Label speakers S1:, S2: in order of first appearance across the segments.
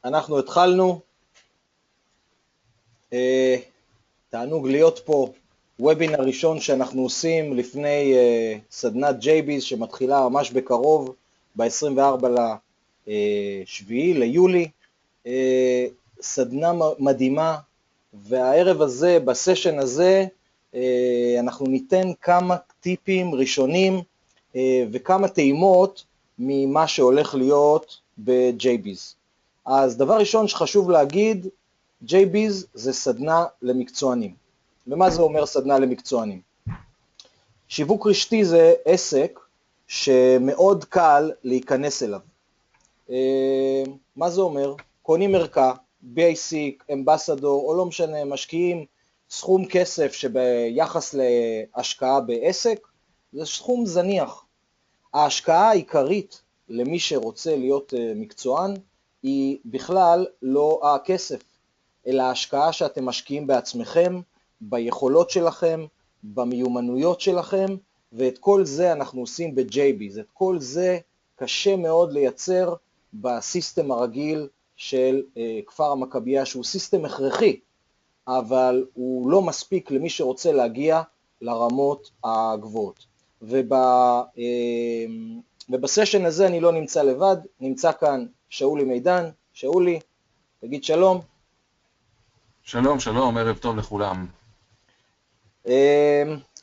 S1: אנחנו התחלנו, תענוג להיות פה, וובינר ראשון שאנחנו עושים לפני סדנת JBiz שמתחילה ממש בקרוב, ב-24 לשביעי, ליולי, סדנה מדהימה, והערב הזה, בסשן הזה, אנחנו ניתן כמה טיפים ראשונים וכמה טעימות ממה שהולך להיות ב-JBiz. אז דבר ראשון שחשוב להגיד, JBiz זה סדנה למקצוענים. ומה זה אומר סדנה למקצוענים? שיווק רשתי זה עסק שמאוד קל להיכנס אליו. מה זה אומר? קונים ערכה, בייסיק, אמבסדור, או לא משנה, משקיעים סכום כסף שביחס להשקעה בעסק, זה סכום זניח. ההשקעה העיקרית למי שרוצה להיות מקצוען, היא בכלל לא הכסף, אלא ההשקעה שאתם משקיעים בעצמכם, ביכולות שלכם, במיומנויות שלכם, ואת כל זה אנחנו עושים ב-JBiz. את כל זה קשה מאוד לייצר בסיסטם הרגיל של כפר המכבייה, שהוא סיסטם הכרחי, אבל הוא לא מספיק למי שרוצה להגיע לרמות הגבוהות. ובסשן הזה אני לא נמצא לבד, נמצא כאן שאולי מידן. שאולי, תגיד שלום.
S2: שלום, שלום, ערב טוב לכולם.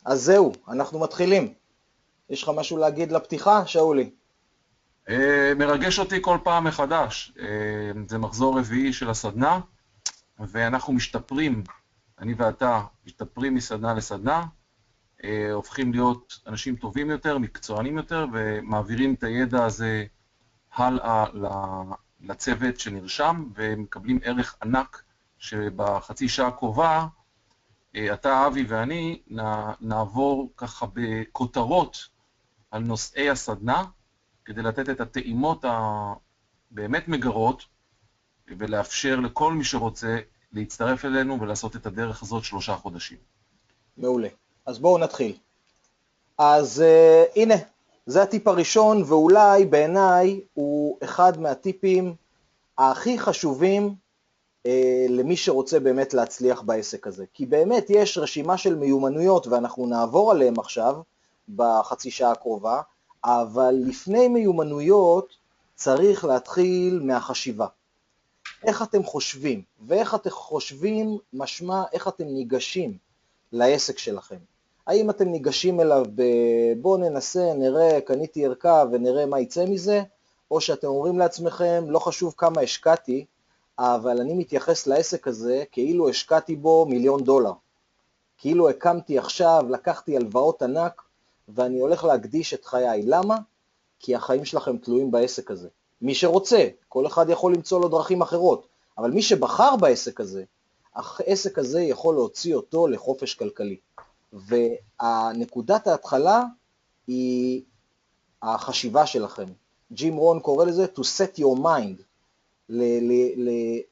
S1: אז זהו, אנחנו מתחילים. יש לך משהו להגיד לפתיחה, שאולי?
S2: מרגש אותי כל פעם מחדש. זה מחזור רביעי של הסדנה, ואנחנו משתפרים, אני ואתה, משתפרים מסדנה לסדנה, הופכים להיות אנשים טובים יותר, מקצוענים יותר, ומעבירים את הידע הזה הלאה לצוות שנרשם, ומקבלים ערך ענק שבחצי שעה הקרובה, אתה, אבי ואני, נעבור ככה בכותרות על נושאי הסדנה, כדי לתת את הטעימות הבאמת מגרות, ולאפשר לכל מי שרוצה להצטרף אלינו ולעשות את הדרך הזאת 3 חודשים.
S1: מעולה. אז בואו נתחיל. אז הנה, זה הטיפ הראשון, ואולי בעיניי הוא אחד מהטיפים הכי חשובים למי שרוצה באמת להצליח בעסק הזה. כי באמת יש רשימה של מיומנויות, ואנחנו נעבור עליהם עכשיו בחצי שעה הקרובה, אבל לפני מיומנויות צריך להתחיל מהחשיבה. איך אתם חושבים, ואיך אתם חושבים משמע איך אתם ניגשים לעסק שלכם. האם אתם ניגשים אליו בוא ננסה, נראה, קניתי ערכה ונראה מה יצא מזה, או שאתם אומרים לעצמכם, לא חשוב כמה השקעתי, אבל אני מתייחס לעסק הזה כאילו השקעתי בו $1,000,000. כאילו הקמתי עכשיו, לקחתי הלוואות ענק, ואני הולך להקדיש את חיי. למה? כי החיים שלכם תלויים בעסק הזה. מי שרוצה, כל אחד יכול למצוא לו דרכים אחרות, אבל מי שבחר בעסק הזה, העסק הזה יכול להוציא אותו לחופש כלכלי. והנקודת ההתחלה היא החשיבה שלכם. ג'ים רון קורא לזה to set your mind,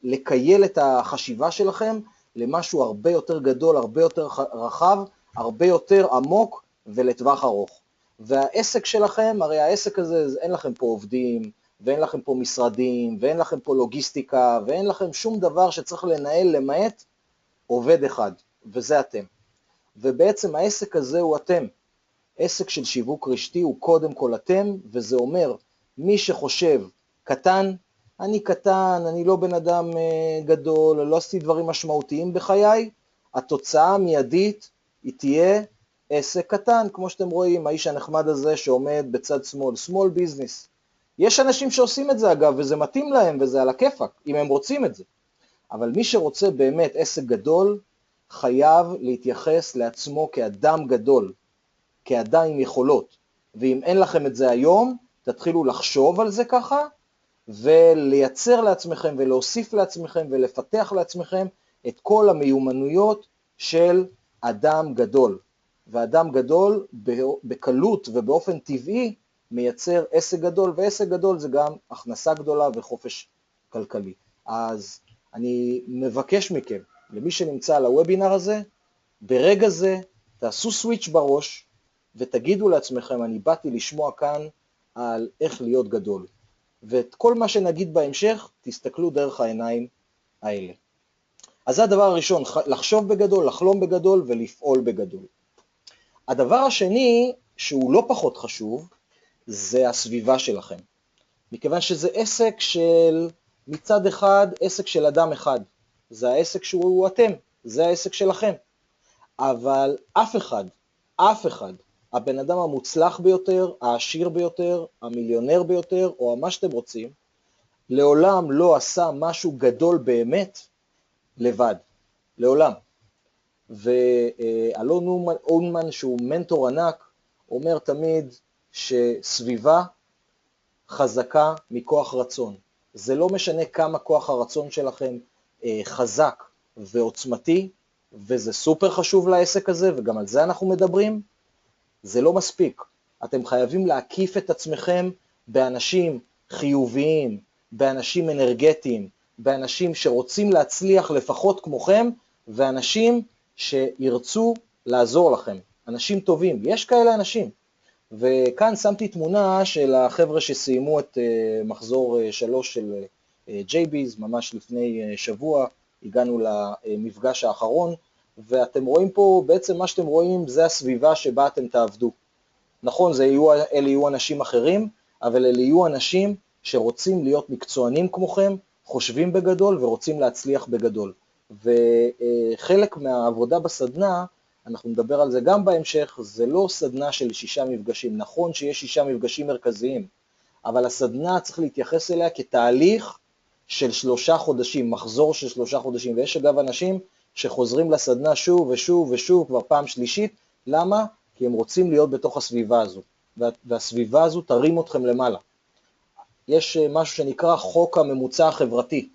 S1: לקייל את החשיבה שלכם למשהו הרבה יותר גדול, הרבה יותר רחב, הרבה יותר עמוק ולטווח ארוך. והעסק שלכם, הרי העסק הזה, אין לכם פה עובדים, ואין לכם פה משרדים, ואין לכם פה לוגיסטיקה, ואין לכם שום דבר שצריך לנהל למעט עובד אחד, וזה אתם. ובעצם העסק הזה הוא אתם. עסק של שיווק רשתי הוא קודם כל אתם, וזה אומר, מי שחושב קטן, אני קטן, אני לא בן אדם גדול, לא עשיתי דברים משמעותיים בחיי, התוצאה המיידית היא תהיה עסק קטן, כמו שאתם רואים, האיש הנחמד הזה שעומד בצד שמאל, small business. יש אנשים שעושים את זה אגב, וזה מתאים להם, וזה על הכיפק, אם הם רוצים את זה. אבל מי שרוצה באמת עסק גדול, חייב להתייחס לעצמו כאדם גדול, כאדם עם יכולות. ואם אין לכם את זה היום, תתחילו לחשוב על זה ככה, ולייצר לעצמכם ולהוסיף לעצמכם ולפתח לעצמכם את כל המיומנויות של אדם גדול. ואדם גדול בקלות ובאופן טבעי מייצר עסק גדול, ועסק גדול זה גם הכנסה גדולה וחופש כלכלי. אז אני מבקש מכם, למי שנמצא על הוובינר הזה, ברגע זה תעשו סוויץ' בראש, ותגידו לעצמכם, אני באתי לשמוע כאן על איך להיות גדול. ואת כל מה שנגיד בהמשך, תסתכלו דרך העיניים האלה. אז זה הדבר הראשון, לחשוב בגדול, לחלום בגדול ולפעול בגדול. הדבר השני, שהוא לא פחות חשוב, זה הסביבה שלכם. מכיוון שזה עסק של, מצד אחד, עסק של אדם אחד. זה העסק שהוא אתם, זה העסק שלכם. אבל אף אחד, הבן אדם המוצלח ביותר, העשיר ביותר, המיליונר ביותר, או מה שאתם רוצים, לעולם לא עשה משהו גדול באמת לבד. לעולם. ואלון אונמן, שהוא מנטור ענק, אומר תמיד שסביבה חזקה מכוח רצון. זה לא משנה כמה כוח הרצון שלכם חזק ועוצמתי, וזה סופר חשוב לעסק הזה, וגם על זה אנחנו מדברים, זה לא מספיק. אתם חייבים להקיף את עצמכם באנשים חיוביים, באנשים אנרגטיים, באנשים שרוצים להצליח לפחות כמוכם, ואנשים שירצו לעזור לכם. אנשים טובים, יש כאלה אנשים. וכאן שמתי תמונה של החבר'ה שסיימו את מחזור 3 של JB's, ממש לפני שבוע, הגענו למפגש האחרון, ואתם רואים פה, בעצם מה שאתם רואים זה הסביבה שבה אתם תעבדו. נכון, אלה יהיו אנשים אחרים, אבל אלה יהיו אנשים שרוצים להיות מקצוענים כמוכם, חושבים בגדול ורוצים להצליח בגדול. וחלק מהעבודה בסדנה, אנחנו נדבר על זה גם בהמשך, זה לא סדנה של 6 מפגשים. נכון שיש 6 מפגשים מרכזיים, אבל הסדנה צריך להתייחס אליה כתהליך של 3 חודשים, מחזור של 3 חודשים, ויש אגב אנשים שחוזרים לסדנה שוב ושוב ושוב, כבר פעם שלישית. למה? כי הם רוצים להיות בתוך הסביבה הזו, והסביבה הזו תרים אתכם למעלה. יש משהו שנקרא חוק הממוצע החברתי.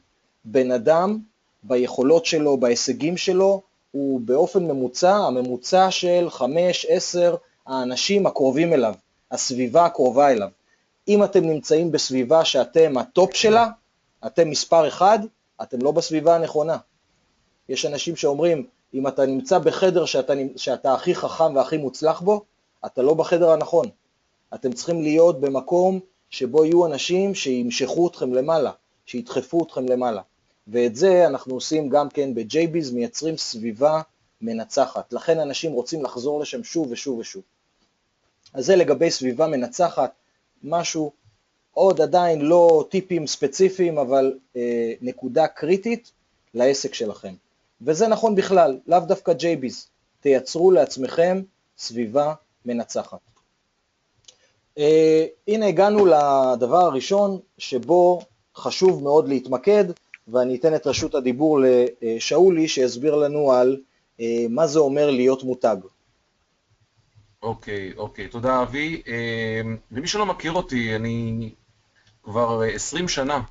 S1: בן אדם ביכולות שלו, בהישגים שלו, הוא באופן ממוצע, הממוצע של 5-10 האנשים הקרובים אליו, הסביבה הקרובה אליו. אם אתם נמצאים בסביבה שאתם הטופ שלה, אתם מספר 1, אתם לא בסביבה הנכונה. יש אנשים שאומרים, אם אתה נמצא בחדר שאתה הכי חכם והכי מוצלח בו, אתה לא בחדר הנכון. אתם צריכים להיות במקום שבו יהיו אנשים שימשכו אתכם למעלה, שידחפו אתכם למעלה. ואת זה אנחנו עושים גם כן ב-JB's, מייצרים סביבה מנצחת. לכן אנשים רוצים לחזור לשם שוב ושוב ושוב. אז זה לגבי סביבה מנצחת, משהו עוד עדיין לא טיפים ספציפיים, אבל נקודה קריטית לעסק שלכם. וזה נכון בכלל, לאו דווקא JB's. תייצרו לעצמכם סביבה מנצחת. הנה הגענו לדבר הראשון שבו חשוב מאוד להתמקד, ואני אתן את רשות הדיבור לשאולי שיסביר לנו על מה זה אומר להיות מותג.
S2: אוקיי, תודה אבי. למי שלא מכיר אותי, אני כבר 20 שנה,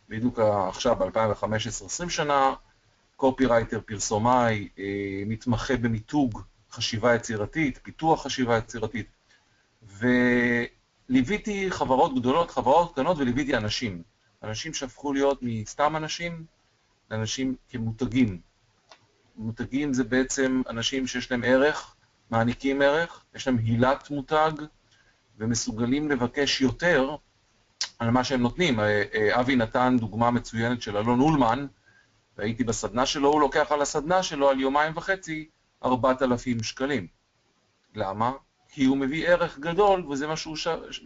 S2: בדיוק עכשיו ב-2015, 20 שנה, קופירייטר, פרסומאי, מתמחה במיתוג חשיבה יצירתית, פיתוח חשיבה יצירתית, וליוויתי חברות גדולות, חברות קטנות, וליוויתי אנשים שהפכו להיות מסתם אנשים לאנשים כמותגים. מותגים זה בעצם אנשים שיש להם ערך, מעניקים ערך, יש להם הילת מותג, ומסוגלים לבקש יותר על מה שהם נותנים. אבי נתן דוגמה מצוינת של אלון אולמן, והייתי בסדנה שלו, הוא לוקח על הסדנה שלו על 2.5 ימים 4,000 שקלים. למה? כי הוא מביא ערך גדול, וזה מה שהוא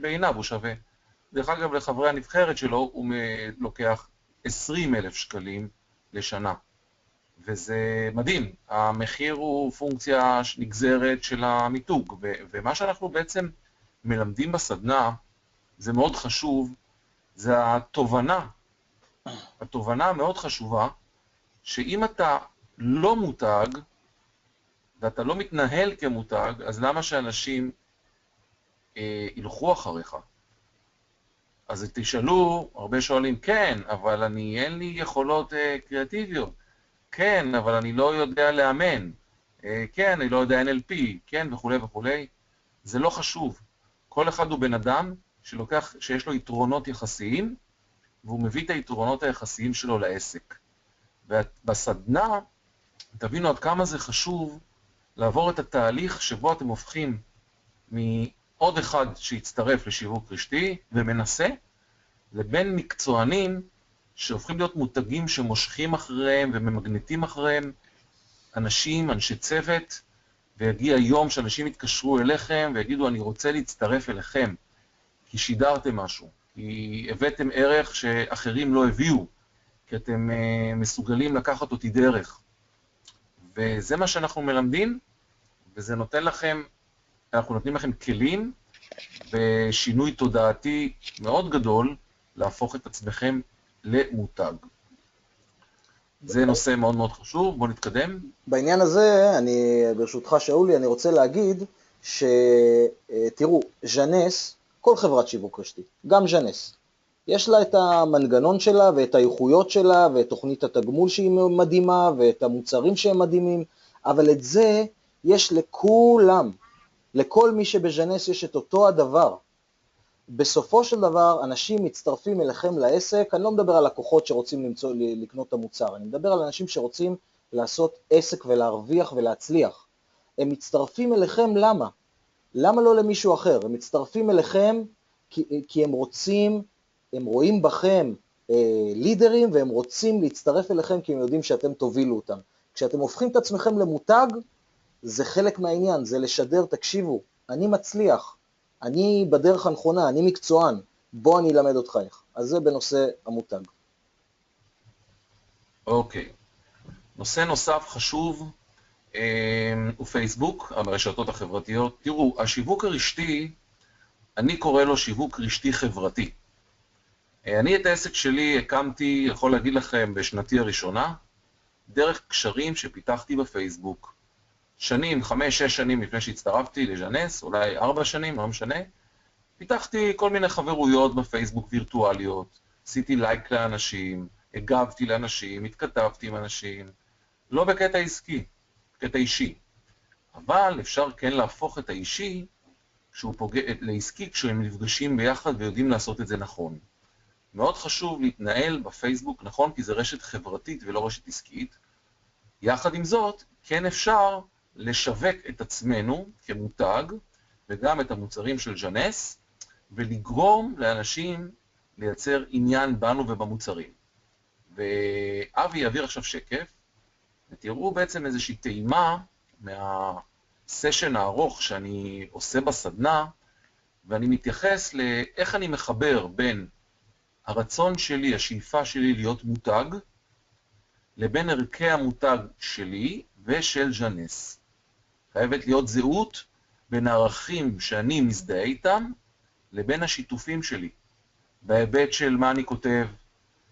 S2: בעיניו הוא שווה. דרך אגב, לחברי הנבחרת שלו הוא לוקח 20,000 שקלים לשנה. וזה מדהים, המחיר הוא פונקציה נגזרת של המיתוג, ומה שאנחנו בעצם מלמדים בסדנה, זה מאוד חשוב, זה התובנה מאוד חשובה, שאם אתה לא מותג, ואתה לא מתנהל כמותג, אז למה שאנשים ילכו אחריך? אז תשאלו, הרבה שואלים, כן, אבל אין לי יכולות קריאטיביות. כן, אבל אני לא יודע לאמן. כן, אני לא יודע NLP, כן, וכו' וכו'. זה לא חשוב. כל אחד הוא בן אדם שיש לו יתרונות יחסיים, והוא מביא את היתרונות היחסיים שלו לעסק. ובסדנה, תבינו עד כמה זה חשוב לעבור את התהליך שבו אתם הופכים מעוד אחד שיצטרף לשיווק רשתי ומנסה, לבין מקצוענים שהופכים להיות מותגים שמושכים אחריהם וממגנטים אחריהם אנשים, אנשי צוות, ויגיע יום שאנשים יתקשרו אליכם ויגידו אני רוצה להצטרף אליכם, כי שידרתם משהו, כי הבאתם ערך שאחרים לא הביאו, כי אתם מסוגלים לקחת אותי דרך. וזה מה שאנחנו מלמדים, וזה נותן לכם, אנחנו נותנים לכם כלים ושינוי תודעתי מאוד גדול להפוך את עצמכם למותג. זה נושא מאוד מאוד חשוב, בואו נתקדם.
S1: בעניין הזה, ברשותך שאולי, אני רוצה להגיד שתראו, ז'נס, כל חברת שיווק רשתי, גם ז'נס, יש לה את המנגנון שלה ואת האיכויות שלה ואת תוכנית התגמול שהיא מדהימה ואת המוצרים שהם מדהימים, אבל את זה יש לכולם, לכל מי שבז'נס יש את אותו הדבר. בסופו של דבר אנשים מצטרפים אליכם לעסק, אני לא מדבר על לקוחות שרוצים לקנות את המוצר, אני מדבר על אנשים שרוצים לעשות עסק ולהרוויח ולהצליח. הם מצטרפים אליכם למה? למה לא למישהו אחר? הם מצטרפים אליכם כי הם רוצים, הם רואים בכם לידרים והם רוצים להצטרף אליכם כי הם יודעים שאתם תובילו אותם. כשאתם הופכים את עצמכם למותג, זה חלק מהעניין, זה לשדר, תקשיבו, אני מצליח, אני בדרך הנכונה, אני מקצוען, בוא אני אלמד אותך איך. אז זה בנושא המותג.
S2: אוקיי. נושא נוסף חשוב הוא פייסבוק, הרשתות החברתיות. תראו, השיווק הרשתי, אני קורא לו שיווק רשתי חברתי. אני את העסק שלי הקמתי, יכול להגיד לכם, בשנתי הראשונה, דרך קשרים שפיתחתי בפייסבוק. שנים, 5-6 שנים לפני שהצטרפתי לז'נס, אולי 4 שנים, לא משנה, פיתחתי כל מיני חברויות בפייסבוק וירטואליות, עשיתי לייק לאנשים, הגבתי לאנשים, התכתבתי עם אנשים, לא בקטע עסקי, בקטע אישי. אבל אפשר כן להפוך את האישי שהוא פוגע, לעסקי כשהם נפגשים ביחד ויודעים לעשות את זה נכון. מאוד חשוב להתנהל בפייסבוק נכון, כי זה רשת חברתית ולא רשת עסקית. יחד עם זאת, כן אפשר לשווק את עצמנו כמותג, וגם את המוצרים של ז'נס, ולגרום לאנשים לייצר עניין בנו ובמוצרים. ואבי יעביר עכשיו שקף, ותראו בעצם איזושהי טעימה מהסשן הארוך שאני עושה בסדנה, ואני מתייחס לאיך אני מחבר בין הרצון שלי, השאיפה שלי להיות מותג, לבין ערכי המותג שלי ושל ז'נס. חייבת להיות זהות בין הערכים שאני מזדהה איתם, לבין השיתופים שלי. בהיבט של מה אני כותב,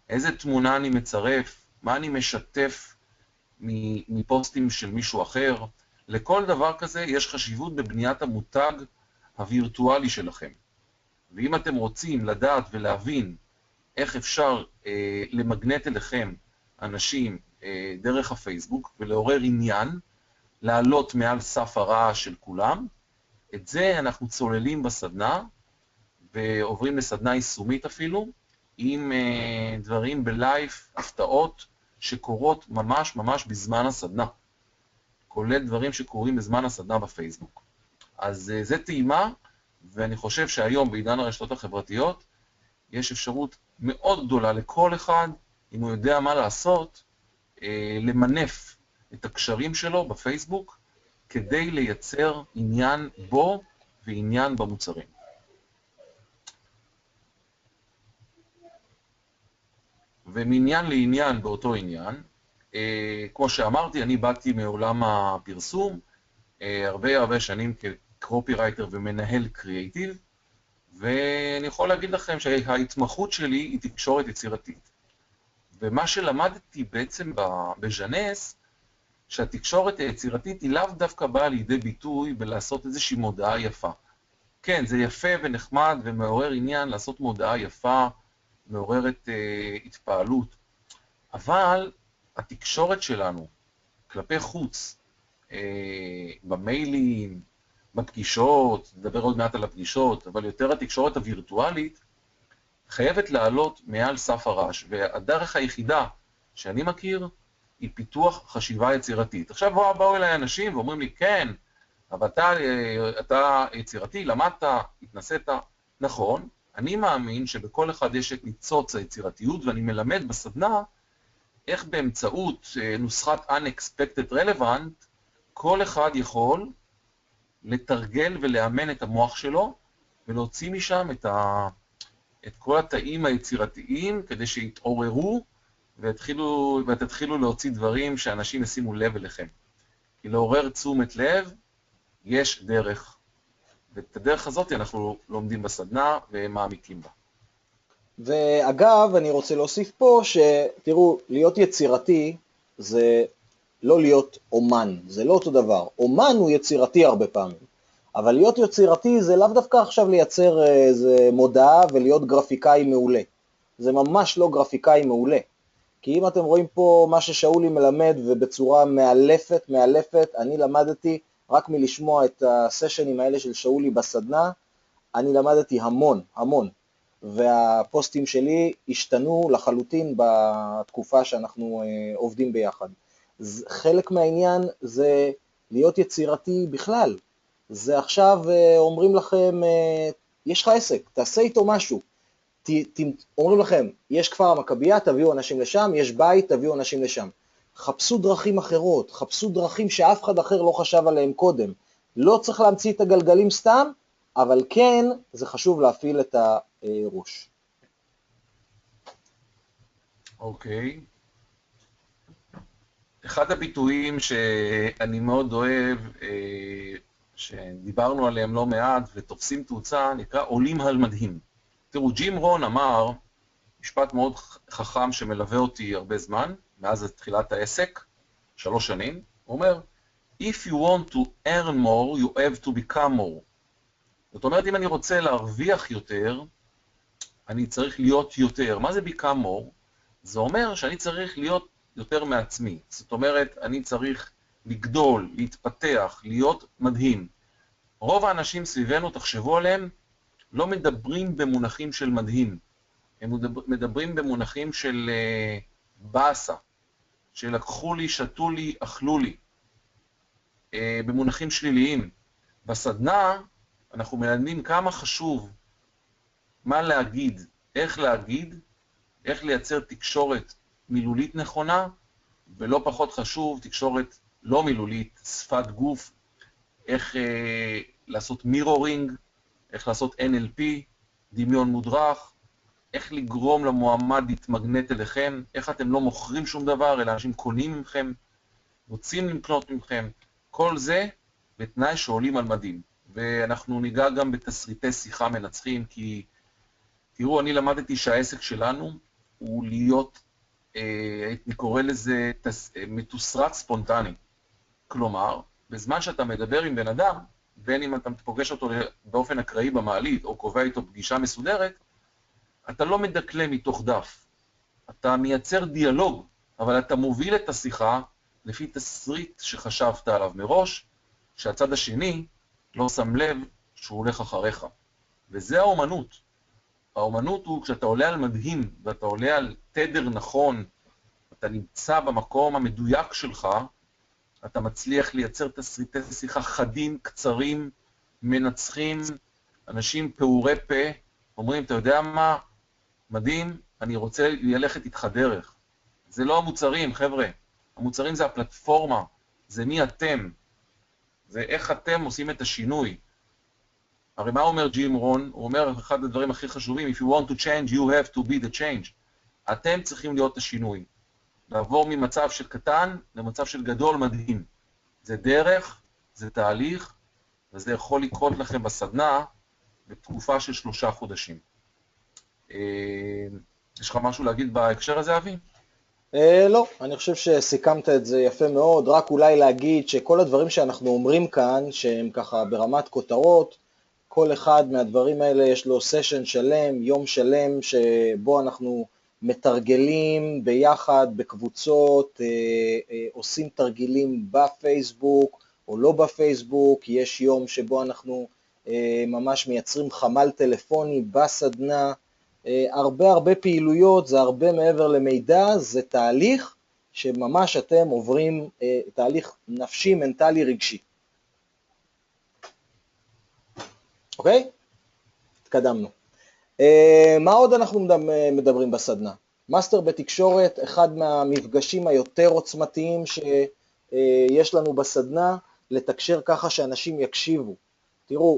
S2: איזה תמונה אני מצרף, מה אני משתף מפוסטים של מישהו אחר. לכל דבר כזה יש חשיבות בבניית המותג הווירטואלי שלכם. ואם אתם רוצים לדעת ולהבין איך אפשר למגנט אליכם אנשים דרך הפייסבוק ולעורר עניין, לעלות מעל סף הרעש של כולם, את זה אנחנו צוללים בסדנה ועוברים לסדנה יישומית אפילו, עם דברים בלייב, הפתעות שקורות ממש ממש בזמן הסדנה, כולל דברים שקורים בזמן הסדנה בפייסבוק. אז זה טעימה, ואני חושב שהיום בעידן הרשתות החברתיות יש אפשרות מאוד גדולה לכל אחד, אם הוא יודע מה לעשות, למנף את הקשרים שלו בפייסבוק, כדי לייצר עניין בו ועניין במוצרים. ומעניין לעניין באותו עניין, כמו שאמרתי, אני באתי מעולם הפרסום, הרבה שנים כקופירייטר ומנהל קריאייטיב, ואני יכול להגיד לכם שההתמחות שלי היא תקשורת יצירתית. ומה שלמדתי בעצם בז'נס, שהתקשורת היצירתית היא לאו דווקא באה לידי ביטוי בלעשות איזושהי מודעה יפה. כן, זה יפה ונחמד ומעורר עניין לעשות מודעה יפה, מעוררת התפעלות. אבל התקשורת שלנו כלפי חוץ, במיילים, בפגישות, נדבר עוד מעט על הפגישות, אבל יותר התקשורת הווירטואלית, חייבת לעלות מעל סף הרעש, והדרך היחידה שאני מכיר היא פיתוח חשיבה יצירתית. עכשיו באו אליי אנשים ואומרים לי, כן, אבל אתה יצירתי, למדת, התנסית, נכון, אני מאמין שבכל אחד יש את ניצוץ היצירתיות, ואני מלמד בסדנה איך באמצעות נוסחת Unexpected Relevant, כל אחד יכול לתרגל ולאמן את המוח שלו, ולהוציא משם את כל התאים היצירתיים, כדי שיתעוררו ותתחילו להוציא דברים שאנשים ישימו לב אליכם. כי לעורר תשומת לב, יש דרך. ואת הדרך הזאת אנחנו לומדים בסדנה ומעמיקים בה.
S1: ואגב, אני רוצה להוסיף פה שתראו, להיות יצירתי זה לא להיות אומן, זה לא אותו דבר. אומן הוא יצירתי הרבה פעמים, אבל להיות יצירתי זה לאו דווקא עכשיו לייצר איזה מודעה ולהיות גרפיקאי מעולה. זה ממש לא גרפיקאי מעולה. כי אם אתם רואים פה מה ששאולי מלמד ובצורה מאלפת, אני למדתי רק מלשמוע את הסשנים האלה של שאולי בסדנה, אני למדתי המון. והפוסטים שלי השתנו לחלוטין בתקופה שאנחנו עובדים ביחד. חלק מהעניין זה להיות יצירתי בכלל. זה עכשיו אומרים לכם, יש לך עסק, תעשה איתו משהו. אומרים לכם, יש כפר המכבייה, תביאו אנשים לשם, יש בית, תביאו אנשים לשם. חפשו דרכים אחרות, חפשו דרכים שאף אחד אחר לא חשב עליהם קודם. לא צריך להמציא את הגלגלים סתם, אבל כן, זה חשוב להפעיל את הראש.
S2: אוקיי. אחד הביטויים שאני מאוד אוהב, שדיברנו עליהם לא מעט ותופסים תאוצה, נקרא עולים על מדהים. תראו, ג'ים רון אמר, משפט מאוד חכם שמלווה אותי הרבה זמן, מאז תחילת העסק, 3 שנים, הוא אומר, If you want to earn more, you have to become more. זאת אומרת, אם אני רוצה להרוויח יותר, אני צריך להיות יותר. מה זה become more? זה אומר שאני צריך להיות יותר מעצמי. זאת אומרת, אני צריך לגדול, להתפתח, להיות מדהים. רוב האנשים סביבנו, תחשבו עליהם, לא מדברים במונחים של מדהים. הם מדברים במונחים של באסה, שלקחו לי, שתו לי, אכלו לי. במונחים שליליים. בסדנה אנחנו מלמדים כמה חשוב מה להגיד, איך לייצר תקשורת מילולית נכונה, ולא פחות חשוב, תקשורת לא מילולית, שפת גוף, איך לעשות מירורינג, איך לעשות NLP, דמיון מודרך, איך לגרום למועמד להתמגנט אליכם, איך אתם לא מוכרים שום דבר, אלא אנשים קונים ממכם, רוצים לקנות ממכם, כל זה בתנאי שעולים על מדים. ואנחנו ניגע גם בתסריטי שיחה מנצחים, כי תראו, אני למדתי שהעסק שלנו הוא להיות, אני קורא לזה מתוסרט ספונטני. כלומר, בזמן שאתה מדבר עם בן אדם, בין אם אתה פוגש אותו באופן אקראי במעלית, או קובע איתו פגישה מסודרת, אתה לא מדקלם מתוך דף. אתה מייצר דיאלוג, אבל אתה מוביל את השיחה לפי תסריט שחשבת עליו מראש, שהצד השני לא שם לב שהוא הולך אחריך. וזה האומנות. האומנות הוא כשאתה עולה על מדהים, ואתה עולה על תדר נכון, אתה נמצא במקום המדויק שלך, אתה מצליח לייצר תסריטי שיחה חדים, קצרים, מנצחים, אנשים פעורי פה, אומרים, אתה יודע מה? מדהים, אני רוצה ללכת איתך דרך. זה לא המוצרים, חבר'ה. המוצרים זה הפלטפורמה, זה מי אתם. זה איך אתם עושים את השינוי. הרי מה אומר ג'ים רון? הוא אומר, אחד הדברים הכי חשובים, If you want to change, you have to be the change. אתם צריכים להיות השינוי. לעבור ממצב של קטן למצב של גדול מדהים. זה דרך, זה תהליך, וזה יכול לקרות לכם בסדנה בתקופה של 3 חודשים. יש לך משהו להגיד בהקשר הזה, אבי?
S1: לא, אני חושב שסיכמת את זה יפה מאוד, רק אולי להגיד שכל הדברים שאנחנו אומרים כאן, שהם ככה ברמת כותרות, כל אחד מהדברים האלה יש לו סשן שלם, יום שלם, שבו אנחנו מתרגלים ביחד, בקבוצות, עושים תרגילים בפייסבוק או לא בפייסבוק, יש יום שבו אנחנו ממש מייצרים חמ"ל טלפוני בסדנה, הרבה פעילויות, זה הרבה מעבר למידע, זה תהליך שממש אתם עוברים תהליך נפשי, מנטלי, רגשי. אוקיי? התקדמנו. מה עוד אנחנו מדברים בסדנה? מאסטר בתקשורת, אחד מהמפגשים היותר עוצמתיים שיש לנו בסדנה, לתקשר ככה שאנשים יקשיבו. תראו,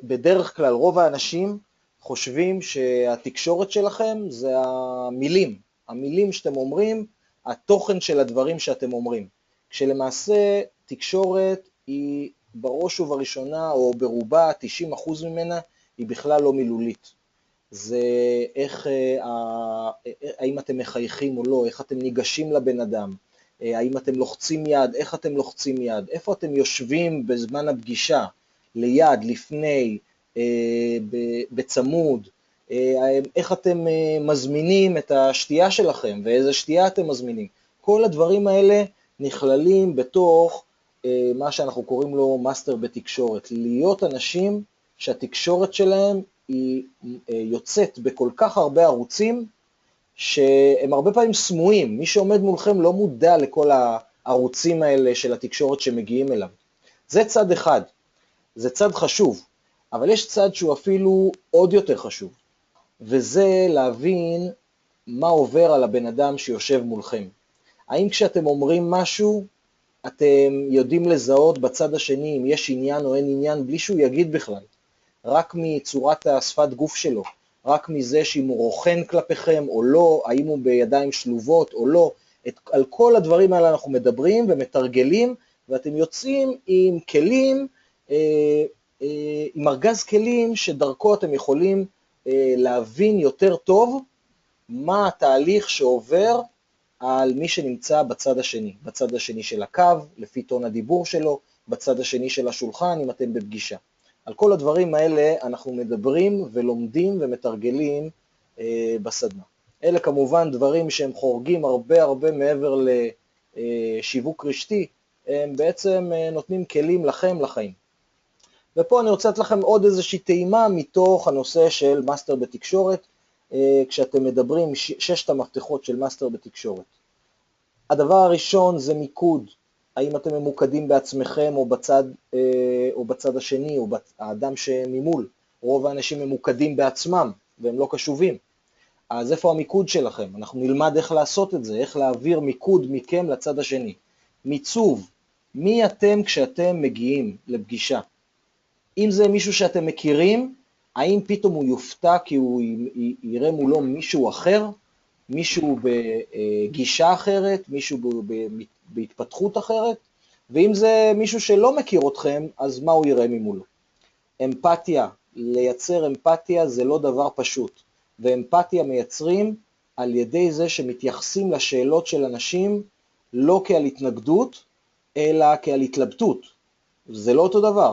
S1: בדרך כלל רוב האנשים חושבים שהתקשורת שלכם זה המילים, המילים שאתם אומרים, התוכן של הדברים שאתם אומרים. כשלמעשה תקשורת היא בראש ובראשונה, או ברובה, 90% ממנה, היא בכלל לא מילולית. זה איך, האם אתם מחייכים או לא, איך אתם ניגשים לבן אדם, האם אתם לוחצים יד, איך אתם לוחצים יד, איפה אתם יושבים בזמן הפגישה, ליד, לפני, בצמוד, איך אתם מזמינים את השתייה שלכם, ואיזה שתייה אתם מזמינים. כל הדברים האלה נכללים בתוך מה שאנחנו קוראים לו מאסטר בתקשורת. להיות אנשים שהתקשורת שלהם היא יוצאת בכל כך הרבה ערוצים, שהם הרבה פעמים סמויים. מי שעומד מולכם לא מודע לכל הערוצים האלה של התקשורת שמגיעים אליו. זה צד אחד, זה צד חשוב, אבל יש צד שהוא אפילו עוד יותר חשוב, וזה להבין מה עובר על הבן אדם שיושב מולכם. האם כשאתם אומרים משהו, אתם יודעים לזהות בצד השני אם יש עניין או אין עניין, בלי שהוא יגיד בכלל, רק מצורת השפת גוף שלו, רק מזה שאם הוא רוכן כלפיכם או לא, האם הוא בידיים שלובות או לא, על כל הדברים האלה אנחנו מדברים ומתרגלים, ואתם יוצאים עם כלים, עם ארגז כלים שדרכו אתם יכולים להבין יותר טוב מה התהליך שעובר על מי שנמצא בצד השני של הקו, לפי טון הדיבור שלו, בצד השני של השולחן, אם אתם בפגישה. על כל הדברים האלה אנחנו מדברים ולומדים ומתרגלים בסדנה. אלה כמובן דברים שהם חורגים הרבה מעבר לשיווק רשתי, הם בעצם נותנים כלים לכם לחיים. ופה אני רוצה לתת לכם עוד איזושהי טעימה מתוך הנושא של מאסטר בתקשורת, כשאתם מדברים 6 המפתחות של מאסטר בתקשורת. הדבר הראשון זה מיקוד, האם אתם ממוקדים בעצמכם או בצד השני, או האדם שממול. רוב האנשים ממוקדים בעצמם, והם לא קשובים. אז איפה המיקוד שלכם? אנחנו נלמד איך לעשות את זה, איך להעביר מיקוד מכם לצד השני. מיצוב, מי אתם כשאתם מגיעים לפגישה? אם זה מישהו שאתם מכירים, האם פתאום הוא יופתע כי הוא יראה מולו מישהו אחר, מישהו בגישה אחרת, מישהו בהתפתחות אחרת, ואם זה מישהו שלא מכיר אתכם, אז מה הוא יראה ממולו? אמפתיה, לייצר אמפתיה זה לא דבר פשוט, ואמפתיה מייצרים על ידי זה שמתייחסים לשאלות של אנשים לא כעל התנגדות, אלא כעל התלבטות. זה לא אותו דבר.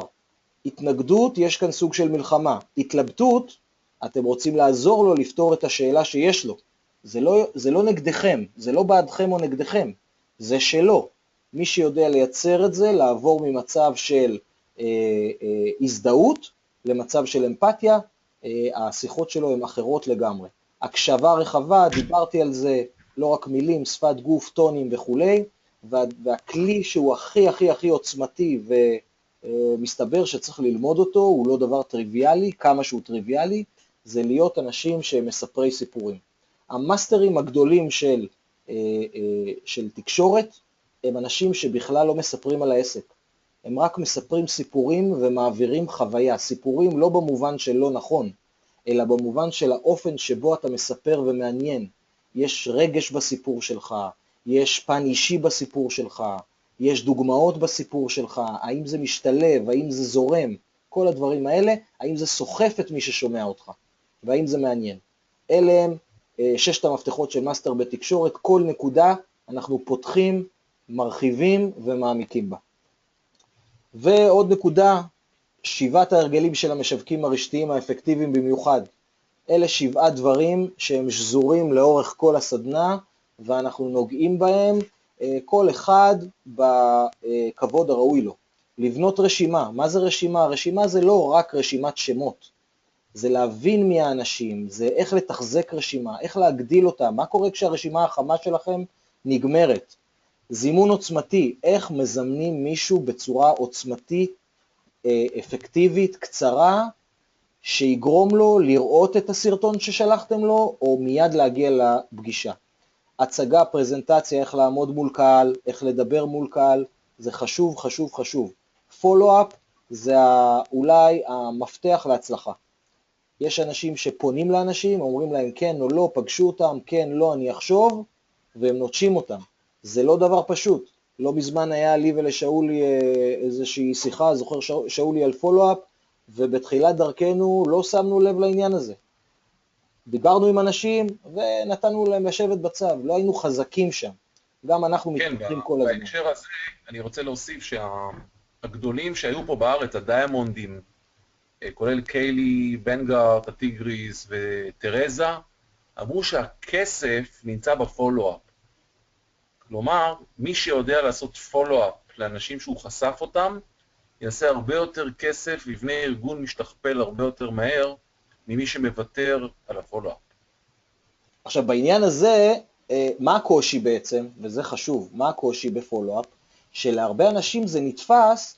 S1: התנגדות, יש כאן סוג של מלחמה. התלבטות, אתם רוצים לעזור לו לפתור את השאלה שיש לו. זה לא נגדכם, זה לא בעדכם או נגדכם, זה שלו. מי שיודע לייצר את זה, לעבור ממצב של הזדהות למצב של אמפתיה, השיחות שלו הן אחרות לגמרי. הקשבה רחבה, דיברתי על זה, לא רק מילים, שפת גוף, טונים וכו', והכלי שהוא הכי עוצמתי ומסתבר שצריך ללמוד אותו, הוא לא דבר טריוויאלי, כמה שהוא טריוויאלי, זה להיות אנשים שמספרי סיפורים. המאסטרים הגדולים של תקשורת הם אנשים שבכלל לא מספרים על העסק. הם רק מספרים סיפורים ומעבירים חוויה. סיפורים לא במובן של לא נכון, אלא במובן של האופן שבו אתה מספר ומעניין. יש רגש בסיפור שלך, יש פן אישי בסיפור שלך, יש דוגמאות בסיפור שלך, האם זה משתלב, האם זה זורם, כל הדברים האלה, האם זה סוחף את מי ששומע אותך, והאם זה מעניין. אלה הם 6 המפתחות של מאסטר בתקשורת, כל נקודה אנחנו פותחים, מרחיבים ומעמיקים בה. ועוד נקודה, 7 ההרגלים של המשווקים הרשתיים האפקטיביים במיוחד. אלה 7 דברים שהם שזורים לאורך כל הסדנה, ואנחנו נוגעים בהם, כל אחד בכבוד הראוי לו. לבנות רשימה. מה זה רשימה? רשימה זה לא רק רשימת שמות. זה להבין מי האנשים, זה איך לתחזק רשימה, איך להגדיל אותה, מה קורה כשהרשימה החמה שלכם נגמרת. זימון עוצמתי, איך מזמנים מישהו בצורה עוצמתית, אפקטיבית, קצרה, שיגרום לו לראות את הסרטון ששלחתם לו, או מיד להגיע לפגישה. הצגה, פרזנטציה, איך לעמוד מול קהל, איך לדבר מול קהל, זה חשוב, חשוב, חשוב. פולו-אפ זה אולי המפתח להצלחה. יש אנשים שפונים לאנשים, אומרים להם כן או לא, פגשו אותם, כן, לא, אני אחשוב, והם נוטשים אותם. זה לא דבר פשוט. לא מזמן היה לי ולשאולי איזושהי שיחה, זוכר שאולי על פולו-אפ, ובתחילת דרכנו לא שמנו לב לעניין הזה. דיברנו עם אנשים ונתנו להם לשבת בצד, לא היינו חזקים שם. גם אנחנו מתפתחים כל הזמן.
S2: בהקשר הזה אני רוצה להוסיף שהגדולים שהיו פה בארץ, הדיימונדים, כולל קיילי, בנגארט, הטיגריס וטרזה, אמרו שהכסף נמצא בפולו-אפ. כלומר, מי שיודע לעשות פולו-אפ לאנשים שהוא חשף אותם, יעשה הרבה יותר כסף ויבנה ארגון משתכפל הרבה יותר מהר ממי שמוותר על הפולו-אפ.
S1: עכשיו בעניין הזה, מה הקושי בעצם, וזה חשוב, מה הקושי בפולו-אפ? שלהרבה אנשים זה נתפס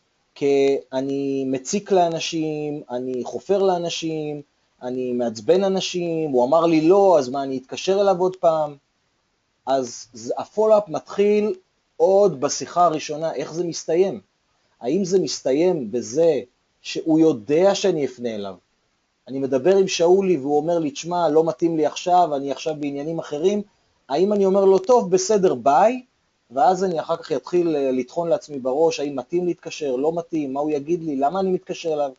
S1: אני מציק לאנשים, אני חופר לאנשים, אני מעצבן אנשים, הוא אמר לי לא, אז מה, אני אתקשר אליו עוד פעם? אז הפולו-אפ מתחיל עוד בשיחה הראשונה, איך זה מסתיים? האם זה מסתיים בזה שהוא יודע שאני אפנה אליו? אני מדבר עם שאולי והוא אומר לי, תשמע, לא מתאים לי עכשיו, אני עכשיו בעניינים אחרים, האם אני אומר לו, טוב, בסדר, ביי, ואז אני אחר כך אתחיל לטחון לעצמי בראש, האם מתאים להתקשר, לא מתאים, מה הוא יגיד לי, למה אני מתקשר אליו,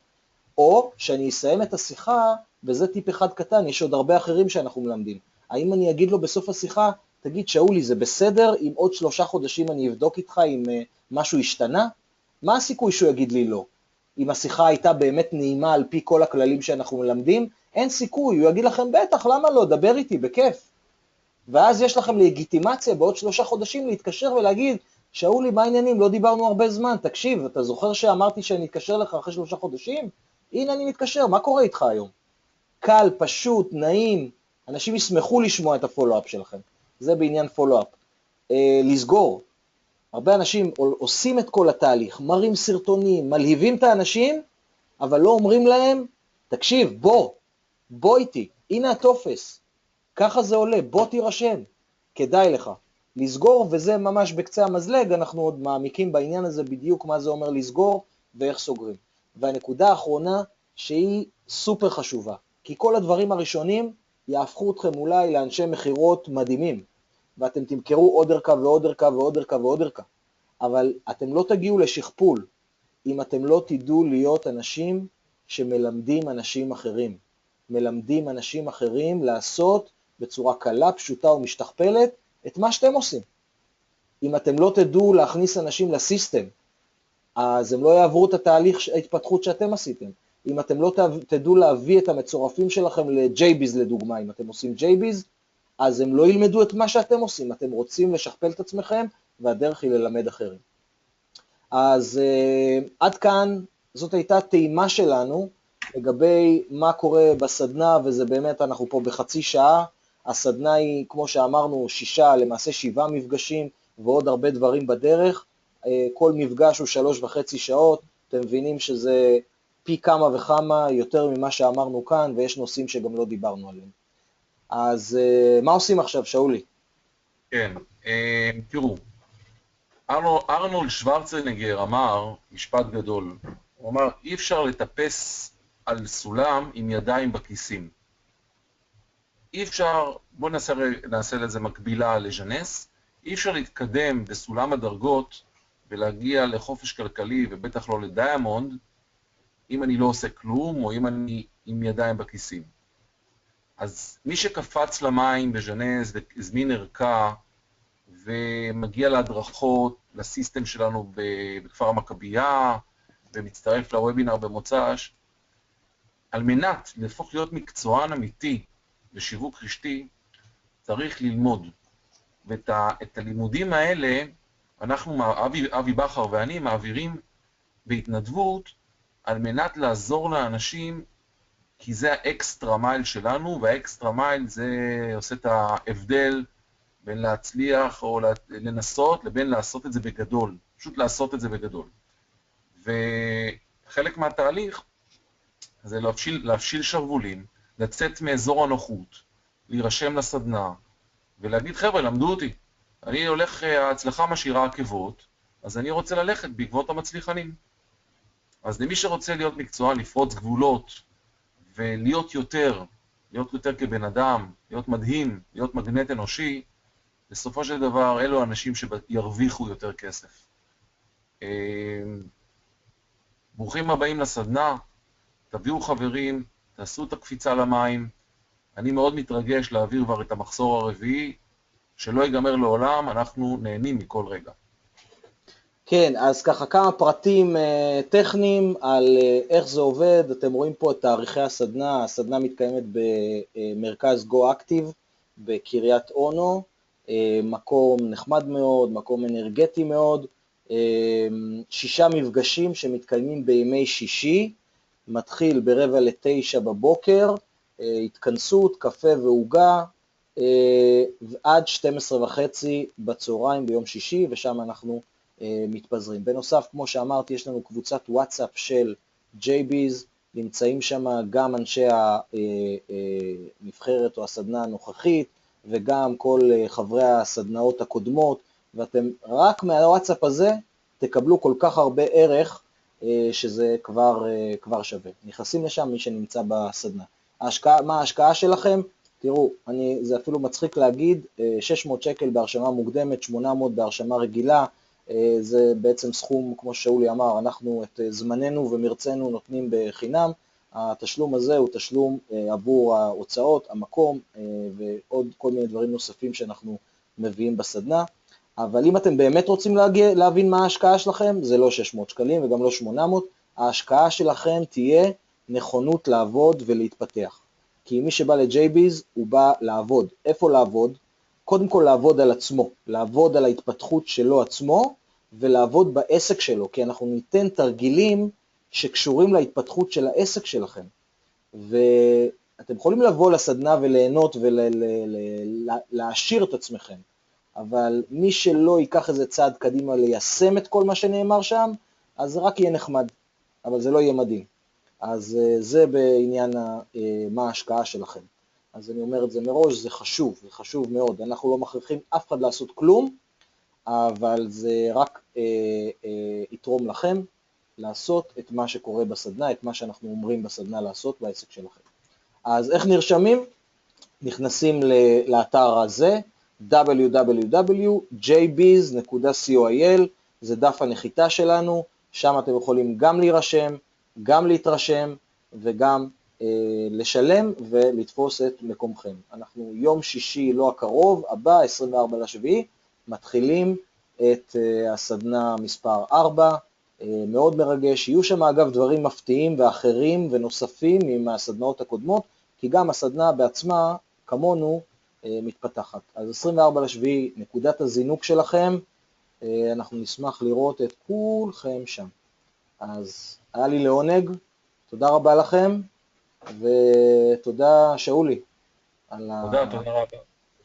S1: או שאני אסיים את השיחה, וזה טיפ אחד קטן, יש עוד הרבה אחרים שאנחנו מלמדים, האם אני אגיד לו בסוף השיחה, תגיד שאולי, זה בסדר, אם עוד 3 חודשים אני אבדוק איתך אם משהו השתנה, מה הסיכוי שהוא יגיד לי לא? אם השיחה הייתה באמת נעימה על פי כל הכללים שאנחנו מלמדים, אין סיכוי, הוא יגיד לכם בטח, למה לא, דבר איתי, בכיף. ואז יש לכם לגיטימציה בעוד 3 חודשים להתקשר ולהגיד, שאולי, מה העניינים, לא דיברנו הרבה זמן, תקשיב, אתה זוכר שאמרתי שאני אתקשר לך אחרי 3 חודשים? הנה אני מתקשר, מה קורה איתך היום? קל, פשוט, נעים, אנשים ישמחו לשמוע את הפולו-אפ שלכם. זה בעניין פולו-אפ. לסגור. הרבה אנשים עושים את כל התהליך, מראים סרטונים, מלהיבים את האנשים, אבל לא אומרים להם, תקשיב, בוא איתי, הנה הטופס, ככה זה עולה, בוא תירשם, כדאי לך. לסגור, וזה ממש בקצה המזלג, אנחנו עוד מעמיקים בעניין הזה בדיוק מה זה אומר לסגור ואיך סוגרים. והנקודה האחרונה שהיא סופר חשובה, כי כל הדברים הראשונים יהפכו אתכם אולי לאנשי מחירות מדהימים, ואתם תמכרו עוד ערכה ועוד ערכה ועוד ערכה ועוד ערכה, אבל אתם לא תגיעו לשכפול, אם אתם לא תדעו להיות אנשים שמלמדים אנשים אחרים, מלמדים אנשים אחרים לעשות בצורה קלה, פשוטה ומשתכפלת את מה שאתם עושים. אם אתם לא תדעו להכניס אנשים לסיסטם, אז הם לא יעברו את התהליך ההתפתחות שאתם עשיתם. אם אתם לא תדעו להביא את המצורפים שלכם ל-JBiz לדוגמה, אם אתם עושים JBiz, אז הם לא ילמדו את מה שאתם עושים, אתם רוצים לשכפל את עצמכם, והדרך היא ללמד אחרים. אז עד כאן, זאת הייתה טעימה שלנו, לגבי מה קורה בסדנה, וזה באמת, אנחנו פה בחצי שעה, הסדנה היא, כמו שאמרנו, 6, למעשה 7 מפגשים, ועוד הרבה דברים בדרך, כל מפגש הוא 3.5 שעות, אתם מבינים שזה פי כמה וכמה, יותר ממה שאמרנו כאן, ויש נושאים שגם לא דיברנו עליהם. אז מה עושים עכשיו, שאולי?
S2: כן, תראו, ארנולד שוורצנגר אמר משפט גדול, הוא אמר, אי אפשר לטפס על סולם עם ידיים בכיסים. אי אפשר, בואו נעשה לזה מקבילה לז'נס, אי אפשר להתקדם בסולם הדרגות ולהגיע לחופש כלכלי ובטח לא לדיימונד, אם אני לא עושה כלום או אם אני עם ידיים בכיסים. אז מי שקפץ למים בז'נס והזמין ערכה ומגיע להדרכות, לסיסטם שלנו בכפר המכבייה ומצטרף לוובינר במוצ"ש, על מנת להפוך להיות מקצוען אמיתי בשיווק רשתי, צריך ללמוד. ואת הלימודים האלה, אנחנו, אבי בכר ואני, מעבירים בהתנדבות, על מנת לעזור לאנשים, כי זה האקסטרה מייל שלנו, והאקסטרה מייל זה עושה את ההבדל בין להצליח או לנסות, לבין לעשות את זה בגדול. פשוט לעשות את זה בגדול. וחלק מהתהליך, זה להפשיל שרוולים, לצאת מאזור הנוחות, להירשם לסדנה, ולהגיד, חבר'ה, למדו אותי. אני הולך, ההצלחה משאירה עקבות, אז אני רוצה ללכת בעקבות המצליחנים. אז למי שרוצה להיות מקצוען, לפרוץ גבולות, ולהיות יותר, להיות יותר כבן אדם, להיות מדהים, להיות מגנט אנושי, בסופו של דבר אלו האנשים שירוויחו יותר כסף. ברוכים הבאים לסדנה, תביאו חברים, תעשו את הקפיצה למים. אני מאוד מתרגש להעביר כבר את המחזור הרביעי, שלא ייגמר לעולם, אנחנו נהנים מכל רגע.
S1: כן, אז ככה כמה פרטים טכניים על איך זה עובד. אתם רואים פה את תאריכי הסדנה. הסדנה מתקיימת במרכז Go Active בקריית אונו, מקום נחמד מאוד, מקום אנרגטי מאוד, 6 מפגשים שמתקיימים בימי שישי, מתחיל ב8:45 בבוקר, התכנסות, קפה ועוגה, עד 12:30 בצהריים ביום שישי, ושם אנחנו מתפזרים. בנוסף, כמו שאמרתי, יש לנו קבוצת וואטסאפ של JB's, נמצאים שם גם אנשי הנבחרת או הסדנה הנוכחית, וגם כל חברי הסדנאות הקודמות, ואתם רק מהוואטסאפ הזה תקבלו כל כך הרבה ערך, שזה כבר שווה. נכנסים לשם מי שנמצא בסדנה. מה ההשקעה שלכם? תראו, זה אפילו מצחיק להגיד, 600 שקל בהרשמה מוקדמת, 800 בהרשמה רגילה, זה בעצם סכום, כמו שאולי אמר, אנחנו את זמננו ומרצנו נותנים בחינם. התשלום הזה הוא תשלום עבור ההוצאות, המקום ועוד כל מיני דברים נוספים שאנחנו מביאים בסדנה. אבל אם אתם באמת רוצים להבין מה ההשקעה שלכם, זה לא 600 שקלים וגם לא 800, ההשקעה שלכם תהיה נכונות לעבוד ולהתפתח. כי מי שבא ל-JB's הוא בא לעבוד. איפה לעבוד? קודם כל לעבוד על עצמו, לעבוד על ההתפתחות שלו עצמו, ולעבוד בעסק שלו, כי אנחנו ניתן תרגילים שקשורים להתפתחות של העסק שלכם. ואתם יכולים לבוא לסדנה וליהנות ולהעשיר את עצמכם, אבל מי שלא ייקח איזה צעד קדימה ליישם את כל מה שנאמר שם, אז זה רק יהיה נחמד, אבל זה לא יהיה מדהים. אז זה בעניין מה ההשקעה שלכם. אז אני אומר את זה מראש, זה חשוב מאוד. אנחנו לא מכריחים אף אחד לעשות כלום, אבל זה רק יתרום לכם לעשות את מה שקורה בסדנה, את מה שאנחנו אומרים בסדנה לעשות בעסק שלכם. אז איך נרשמים? נכנסים לאתר הזה, www.jbiz.coil, זה דף הנחיתה שלנו, שם אתם יכולים גם להירשם, גם להתרשם וגם לשלם ולתפוס את מקומכם. אנחנו יום שישי לא הקרוב, הבא, 24/7, מתחילים את הסדנה מספר 4, מאוד מרגש. יהיו שם אגב דברים מפתיעים ואחרים ונוספים עם הסדנאות הקודמות, כי גם הסדנה בעצמה כמונו מתפתחת. אז 24/7, נקודת הזינוק שלכם, אנחנו נשמח לראות את כולכם שם. אז היה לי לעונג, תודה רבה לכם, ותודה שאולי.
S2: תודה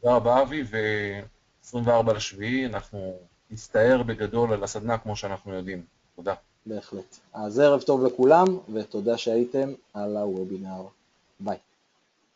S2: רבה אבי, ו-24/7 אנחנו נסתער בגדול על הסדנה כמו שאנחנו יודעים. תודה.
S1: בהחלט. אז ערב טוב לכולם, ותודה שהייתם על הוובינר. ביי.